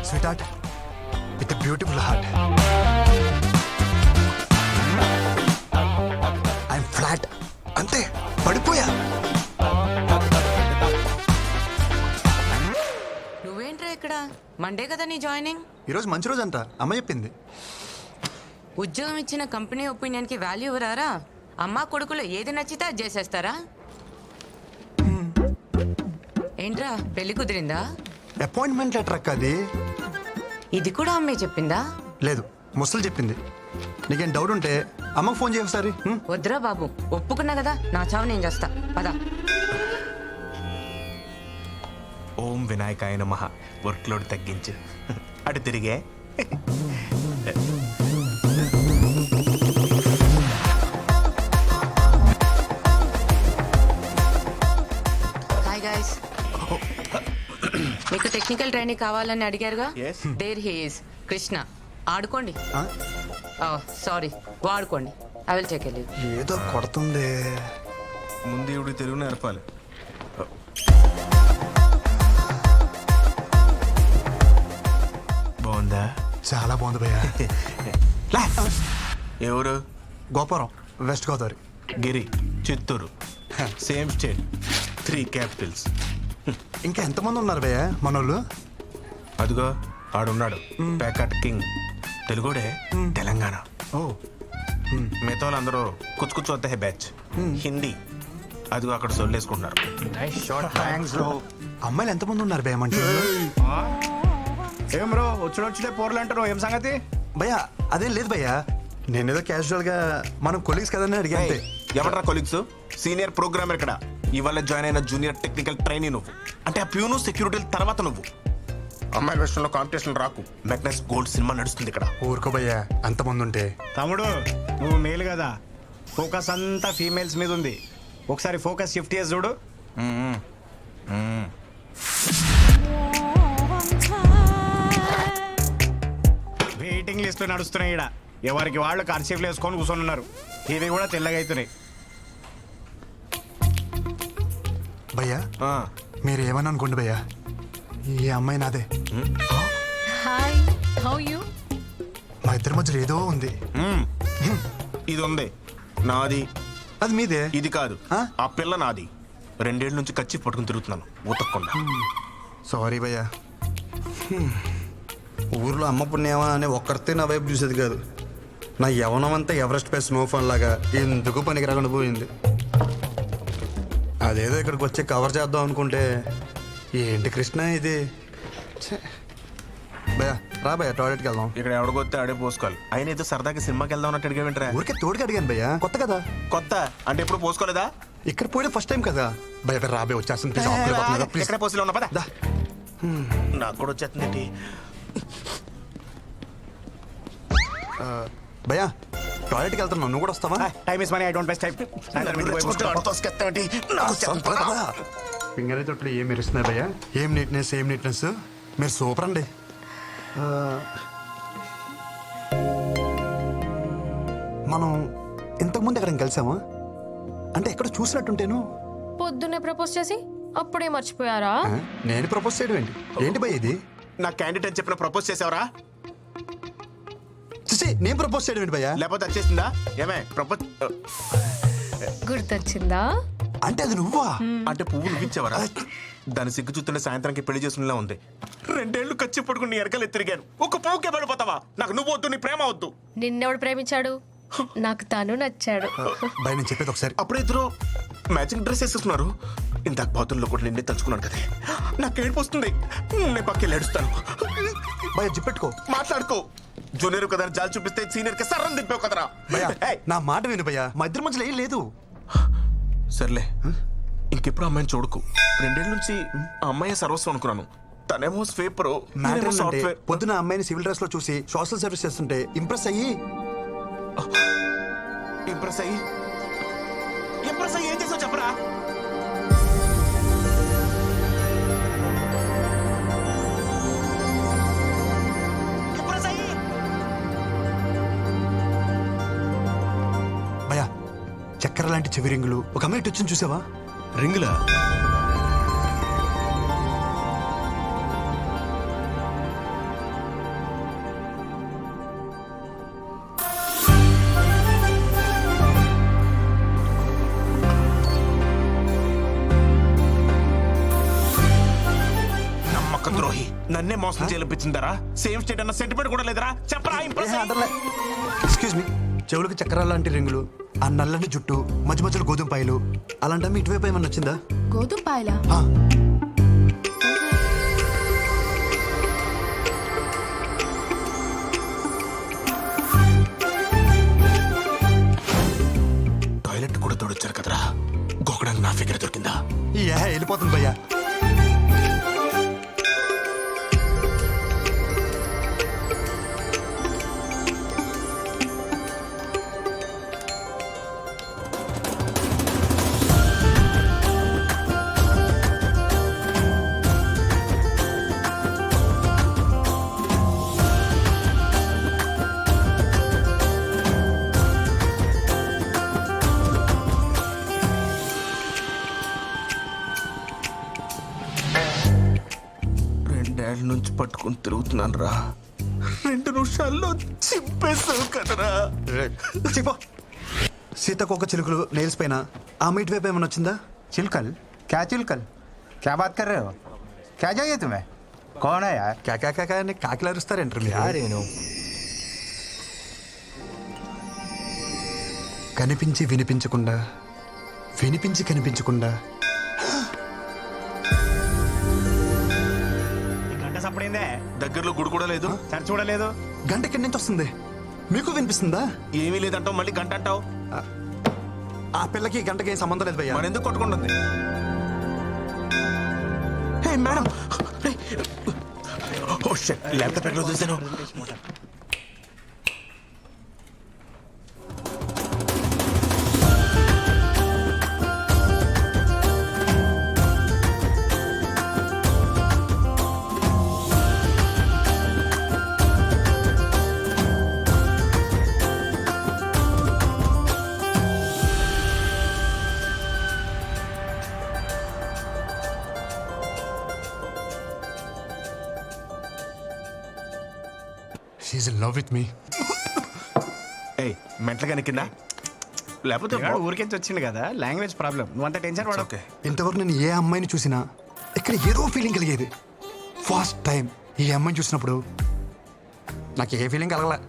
Sweet heart with beautiful heart. I'm flat అంతే, పడిపోయా. నువ్వేంట్రా ఇక్కడ? మండే కదా నీ జాయినింగ్. ఈరోజు మంచి రోజు అంట, అమ్మ చెప్పింది. ఉద్యోగం ఇచ్చిన కంపెనీ ఒపీనియన్కి వాల్యూ ఇవ్వరారా? అమ్మా కొడుకులు ఏది నచ్చితే అది చేసేస్తారా? ఏంట్రా పెళ్లి కుదిరిందా? అపాయింట్మెంట్ లెటర్ అక్క అది. ఇది కూడా అమ్మే చెప్పిందా? లేదు, ముసలు చెప్పింది. నీకేం డౌట్ ఉంటే అమ్మకు ఫోన్ చేయ ఒకసారి. వద్దురా బాబు, ఒప్పుకున్నా కదా, నా చావు నేను చేస్తా. పదా. ఓం వినాయకాయ నమః. వర్క్ లోడ్ తగ్గించు. అటు తిరిగే. Hi guys. మీకు టెక్నికల్ ట్రైనింగ్ కావాలని అడిగారుగా? Yes. There he is Krishna. ఆడుకోండి. సారీ, వాడుకోండి. I will take leave. ఏదో కొడుతుంది. ముందు ఇవి తెలుగు నేర్పాలి. బాగుందా? చాలా బాగుంది భయ్యా. ఎవరు? గోపురం, west Godavari. Giri, Chittoor. Same state, 3 capitals. ఇంకా ఎంతమంది ఉన్నారు భయ్యా మనోళ్ళు? అదిగో ఆడున్నాడు, ప్యాకట్ కింగ్. తెలుగుడే, తెలంగాణ. ఓ, మిగతా వాళ్ళందరూ కుచ్చు కుచ్చు వద్ద బ్యాచ్. హిందీ. అదిగో అక్కడ సొల్లేసుకుంటున్నారు. అమ్మాయిలు ఎంతమంది ఉన్నారు భయ్యా మంచి? ఏం బ్రో వచ్చుడే పోర్లు అంటారు, ఏం సంగతి? భయ్యా అదేం లేదు భయ్యా, నేనేదో క్యాజువల్ గా మనం కొలీగ్స్ కదని అడిగా అంతే. ఎవరా కొలీగ్స్? సీనియర్ ప్రోగ్రామర్ ఇక్కడ. ఇవాళ జాయిన్ అయిన జూనియర్ టెక్నికల్ ట్రైనీ నువ్వు. అంటే ఆ ప్యూను సెక్యూరిటీ తర్వాత నువ్వు. అమ్మాయిల విషయంలో కాంపిటీషన్ రాకు. మెగ్నస్ గోల్డ్ సినిమా నడుస్తుంది ఇక్కడ. ఊరుకో భయ్యా, అంతమంది ఉంటే. తమ్ముడు నువ్వు మేలు కదా, ఫోకస్ అంతా ఫీమేల్స్ మీద ఉంది. ఒకసారి ఫోకస్ షిఫ్ట్ చేసి చూడు. వెయిటింగ్ లిస్ట్ నడుస్తున్నాయి ఇక్కడ. ఎవరికి వాళ్ళు కర్చీఫ్లు వేసుకొని కూర్చొని ఉన్నారు. ఇవి కూడా తెల్లగా అవుతున్నాయి. భయ్యా మీరు ఏమని అనుకోండి భయ్యా, ఈ అమ్మాయి నాదే. Hi, how you? మా ఇద్దరి మధ్యలో ఏదో ఉంది. ఇది ఉంది నాది. అది మీదే. ఇది కాదు, ఆ పిల్ల నాది. 2 ఏళ్ళ నుంచి కచ్చి పట్టుకుని తిరుగుతున్నాను ఊతకుండా. సారీ భయ్యా. ఊర్లో అమ్మ పుణ్యమా అని ఒక్కరితే నా వైపు చూసేది కాదు. నా యవనం అంతా ఎవరెస్ట్ పై స్నోఫాన్ లాగా ఎందుకు పనికి రాకుండా పోయింది. అదేదో ఇక్కడికి వచ్చి కవర్ చేద్దాం అనుకుంటే ఏంటి కృష్ణ ఇది. భయ్యా రా భయ్యా, టాయిలెట్కి వెళ్దాం. ఇక్కడ ఎవడికొస్తే ఆడే పోసుకోవాలి. అయినా ఏదో సరదాకి సినిమాకి వెళ్దాం అన్నట్టు అడిగా వింటరా? ఊరికే తోడుకి అడిగాను భయ్యా, కొత్త కదా. కొత్త అంటే ఎప్పుడు పోసుకోలేదా? ఇక్కడ పోయిన ఫస్ట్ టైం కదా భయ్యా. రాబే వచ్చేస్తాను ప్లీజ్. ఎక్కడ పోసిలో ఉన్నా పదా. నాకు కూడా వచ్చేస్తుంది. భయ్యా టాయిలెట్కి వెళ్తున్నావు, నువ్వు కూడా వస్తావా? Time is money, I don't waste time. Finger తొట్లు ఏం మెరుస్తున్నాయి భయ్యా. ఏం నీట్నెస్, ఏం నీట్నెస్. మీరు సూపర్ అండి. మనం ఇంతకుముందు ఎక్కడ కలిసామా? అంటే ఎక్కడ చూసినట్టుంటేను. పొద్దున్నే ప్రపోజ్ చేసి అప్పుడే మర్చిపోయారా? నేను ప్రపోజ్ చేయడం ఏంటి? ఏంటి భయ్య ఇది? నా క్యాండిడేట్ అని చెప్పిన ప్రపోజ్ చేసావరా? నేను ప్రపోజ్ చేయడం ఏంటి భయ్యా? లేకపోతే వచ్చేసిందా? ఏమే ప్రపోజ్ గుర్తొచ్చిందా? అంటే అది నువ్వా? అంటే పువ్వు నువ్విచ్చావరా? దాని సిగ్గు చూస్తుంటే సాయంత్రానికి పెళ్లి చేసుకునేలా ఉంది. 2 ఏళ్ళు ఖర్చు పడుకుని నీ ఎరకలు ఎత్తిరిగాను. ఒక పువ్వుకే పడిపోతావా? నాకు నువ్వు వద్దు, నీ ప్రేమ వద్దు. నిన్నెవడు ప్రేమించాడు? నాకు తను నచ్చాడు. భయ నేను చెప్పేది ఒకసారి. అప్పుడే ఇద్దరు మ్యాచింగ్ డ్రెస్ వేసేస్తున్నారు. ఇందాక బాతుల్లో కూడా నిన్నే తలుచుకున్నాను కదా. నాకు ఏడుపు వస్తుంది. నేను పక్కకి ఏడుస్తాను. భయ జిప్పెట్టుకో, మాట్లాడుకో. జూనియర్ కదా జాలి చూపిస్తే సీనియర్ కి సర్రం దింపావు కదరా. నా మాట విను భయ్యా, మా ఇద్దరి మధ్యలో ఏం లేదు. సర్లే, ఇంకెప్పుడు అమ్మాయిని చూడకు. 2 ఏళ్ళ నుంచి ఆ అమ్మాయి సర్వస్వం అనుకున్నాను. తనేమో స్వీపర్, సాఫ్ట్వేర్. పొద్దున అమ్మాయిని సివిల్ డ్రెస్ లో చూసి సోషల్ సర్వీస్ చేస్తుంటే ఇంప్రెస్ అయ్యి ఏం చేసావు చెప్పరా? భయ్యా చక్కెర లాంటి చెవి రింగులు ఒక అమ్మాయి వచ్చింది చూసావా? రింగులా? నన్నే మోసం చేయించిందరా? సేమ్ స్టేట్ అన్న సెంటిమెంట్ కూడా లేదరా? చెప్పరా ఇంప్రెస్ ఎక్స్క్యూజ్ మీ, చెవులకు చక్రాల లాంటి రింగులు, ఆ నల్లని జుట్టు, మధ్య మధ్యలో గోధుమ పాయలు, అలాంటి ఇటువైపు ఏమన్నా వచ్చిందా? గోధుమ పాయలా? ఆ, టాయిలెట్ కూడా తోడొచ్చారు కదరా, గోకడానికి నా ఫిగర్ దొరికిందా? వెళ్ళిపోతుంది భయ్యా. రెండేళ్ల నుంచి పట్టుకుని తిరుగుతున్నాను రా, 2 నిమిషాల్లో చింపేస్తావు కదరా. చెప్పో. సీతకొక చిలుకలు నెయిల్స్ పైన ఆ మీట్ వైపు ఏమన్నా వచ్చిందా? चिलकल? क्या चिलकल? क्या बात कर रहे हो? क्या चाहिए तुम्हें? कौन है यार? కాకా అని కాకిలు అరుస్తారేంటారు మీరు? కనిపించి వినిపించకుండా, వినిపించి కనిపించకుండా. ఈ గంట సప్పుడైందే, దగ్గరలో గుడి కూడా లేదు, చర్చ చూడలేదు. గంట ఎక్కడి నుంచి వస్తుంది? మీకు వినిపిస్తుందా? ఏమీ లేదంటావు, మళ్ళీ గంట అంటావు. ఆ పిల్లకి గంటకి ఏం సంబంధం లేదు భయ్యా. మన ఎందుకు కొట్టుకుంటుంది? హే మేడం, ఓ షిట్, ల్యాప్టాప్ ఎక్కడ చూసాను? She in love with me. ఏయ్ మెంటలుగా కింద లేకపోతే పిల్లాడు ఊరికించి వచ్చింది కదా, లాంగ్వేజ్ ప్రాబ్లం. నువ్వు అంత టెన్షన్ పడవు. ఓకే. ఇంతవరకు నేను ఏ అమ్మాయిని చూసినా ఇక్కడ ఏదో ఫీలింగ్ కలిగేది. ఫస్ట్ టైం ఈ అమ్మాయిని చూసినప్పుడు నాకు ఏ ఫీలింగ్ కలగలే.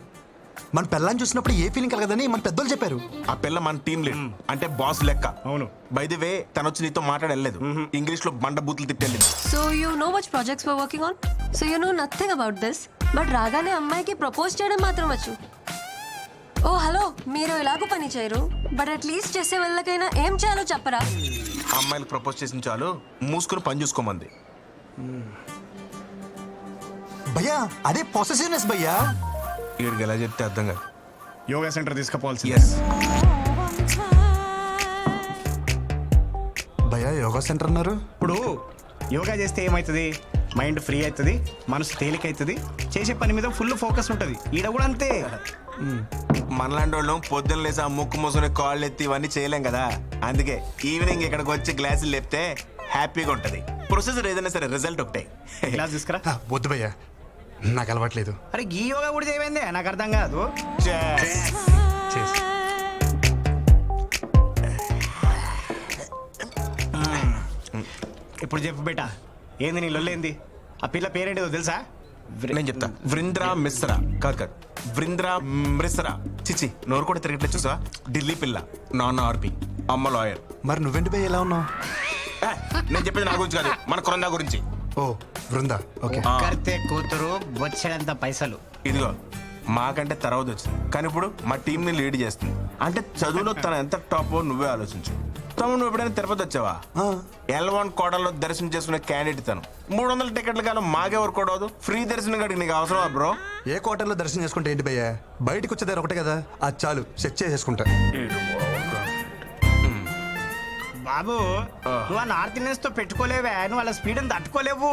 మన పిల్లని చూసినప్పుడు ఏ ఫీలింగ్ కలగదని మన పెద్దోళ్ళు చెప్పారు. ఆ పిల్ల మన టీం లీడ్, అంటే బాస్ లెక్క. అవును. బై ది వే, తను వచ్చి నీతో మాట్లాడలేదు, ఇంగ్లీష్ లో బండ బూతులు తిట్టెళ్ళింది. So you know which projects we're working on? So you know nothing about this. But రాగానే అమ్మాయికి ప్రపోజ్ చేయడం మాత్రం వచ్చు. ఓ హలో, మీరు ఎలాగో పని చేయరు, బట్ అట్లీస్ట్ చేసే వాళ్ళకైనా ఏం చేయాలో చెప్పరా? అమ్మాయిలకు ప్రపోజ్ చేసిన చాలు, మూసుకుని పని చూసుకోమంది. భయ్యా అదే పొసెసివ్నెస్ భయ్యా. వీడికి ఎలా చెప్తే అర్థం కాదు. Yoga centre తీసుకుపోవాల్సింది. ఎస్, భయ్యా యోగా సెంటర్ అన్నారు. ఇప్పుడు యోగా చేస్తే ఏమవుతుంది? మైండ్ ఫ్రీ అవుతుంది, మనసు తేలిక అవుతుంది, చేసే పని మీద ఫుల్ ఫోకస్ ఉంటుంది. ఈడ కూడా అంతే. మనలాంటి వాళ్ళం పొద్దున్న లేసి ఆ ముక్కు మూసుకుని కాళ్ళు ఎత్తి ఇవన్నీ చేయలేం కదా. అందుకే ఈవినింగ్ ఇక్కడికి వచ్చి గ్లాసులు లేపితే హ్యాపీగా ఉంటది. ప్రొసెసర్ ఏదైనా సరే రిజల్ట్ ఒకటే. క్లాస్ తీసుకురా. వద్దు భయ్యా, నాకు అలవాట్లేదు. అరే ఈ యోగా కూడా చేయమైందే, నాకు అర్థం కాదు. చేసి ఇప్పుడు చెప్పు బేటా, ఏంది నీ లొల్లేంది? ఆ పిల్ల పేరేంటిదో తెలుసా? నేను చెప్తా. వృంద్రా మిశ్రా. కాదు, వృంద్రా మిశ్రా. చిచి, నోరు కూడా తిరగట్లేదు చూసా. ఢిల్లీ పిల్ల, నాన్న ఆర్పి, అమ్మ లాయర్. మరి నువ్వెంటి భయ్య ఎలా ఉన్నావు? నేను చెప్పేది నా గురించి కాదు, మన కొరందా గురించి. ఓ బృందా, ఓకే. కర్తే కూతురు వచ్చేంత పైసలు. ఇదిగో మాకంటే తర్వాత వచ్చింది, కానీ ఇప్పుడు మా టీం ని లీడ్ చేస్తుంది. అంటే చదువులో తను ఎంత టాప్ నువ్వే ఆలోచించు. తమ్ముడు, నువ్వు ఎప్పుడైనా తిరుపతి వచ్చావా? L1 కోటలో దర్శనం చేసుకునే క్యాండిడేట్ తను. 300 టికెట్ల కాలం మాకెవరు కూడా అవదు. ఫ్రీ దర్శనం కాడికి నీకు అవసరమా బ్రో? ఏ క్వార్టర్లో దర్శనం చేసుకుంటే ఏంటి భయ్యా? బయటకు వచ్చేదారు ఒకటే కదా, అది చాలు, సెట్ చేసేసుకుంటా. బాబు, నువ్వు ఆ నార్త్ ఇండియన్స్ తో పెట్టుకోలేవే, నువ్వు వాళ్ళ స్పీడ్ తట్టుకోలేవు.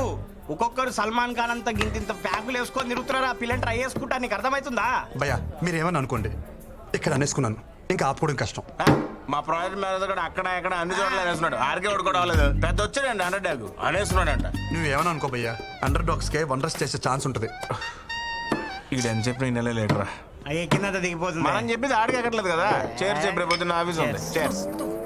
ఒక్కొక్కరు సల్మాన్ ఖాన్ అంతా ఇంత ప్యాకులు వేసుకొని తిరుగుతున్నారు. ఆ పిల్లని ట్రై చేసుకుంటా, నీకు అర్థమవుతుందా? భయ్యా మీరేమని అనుకోండి, ఇక్కడ అనేసుకున్నాను, ఇంకా ఆపుకోవడం కష్టం. మా ప్రాజెక్ట్ మేనేజర్ కూడా అక్కడ ఇక్కడ అన్ని చోట్ల అనేస్తున్నాడు. ఆర్కే వాడు కూడా అవ్వలేదు, పెద్ద వచ్చాడండి అండర్ డాగ్ అనేస్తున్నాడంట. నువ్వేమని అనుకో భయ్యా, అండర్ డాగ్స్కే వండర్స్ చేసే ఛాన్స్ ఉంటుంది. ఇక్కడ ఎంత చెప్పిన నెల లేటరా ఎక్కిందంతా దిగిపోతుంది. మనం చెప్పింది ఆడికి ఎక్కట్లేదు కదా. చేర్స్ చెప్పి రేపు పొద్దున్న ఆఫీస్ ఉంది. చేర్స్.